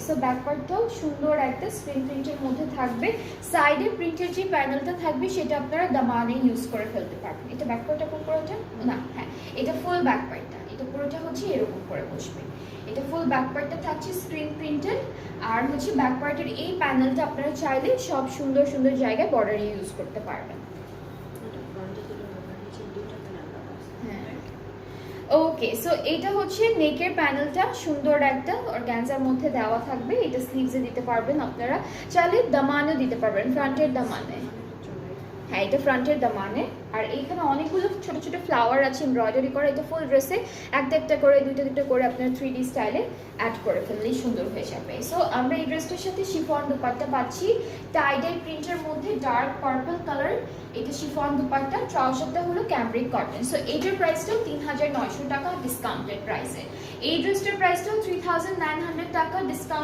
So back পার্টটাও সুন্দর একটা screen প্রিন্টের মধ্যে থাকবে। সাইডে প্রিন্টের যে প্যানেলটা থাকবে সেটা আপনারা দামানে ইউজ করে ফেলতে পারবেন। এটা ব্যাক পার্টটা কোন পুরোটা না, হ্যাঁ এটা ফুল ব্যাক পার্টটা, এটা পুরোটা হচ্ছে এরকম করে বসবে। এটা ফুল ব্যাক পার্টটা থাকছে স্ক্রিন প্রিন্টেড, আর হচ্ছে ব্যাক পার্টের এই প্যানেলটা আপনারা চাইলে সব সুন্দর সুন্দর জায়গায় বর্ডারে ইউজ করতে পারবেন। ওকে, সো এটা হচ্ছে নেকের প্যানেলটা সুন্দর একটা অর্গানজার মধ্যে দেওয়া থাকবে। এটা স্লিভসে দিতে পারবেন আপনারা, চাইলে দামানও দিতে পারবেন, ফ্রন্টের দামানে। হ্যাঁ এটা ফ্রন্টের দামানে। আর এইখানে অনেকগুলো ছোট ছোট ফ্লাওয়ার আছে এমব্রয়ডারি করা। এটা ফুল ড্রেসে একটা একটা করে দুইটা দুটো করে আপনার 3D স্টাইলে অ্যাড করে ফেললেই সুন্দর হয়ে যাবে। সো আমরা এই ড্রেসটার সাথে শিফন দুপাট্টা পাচ্ছি টাইডাই প্রিন্টের মধ্যে ডার্ক পার্পল কালার। এটা শিফন দুপাট্টা, ট্রাউজারটা হলো ক্যামব্রিক কটন। সো এইটার প্রাইসটাও 3900 টাকা ডিসকাউন্টেড প্রাইসে। এই ড্রেসটার প্রাইসটাও 3900 টাকা ডিসকাউন্ট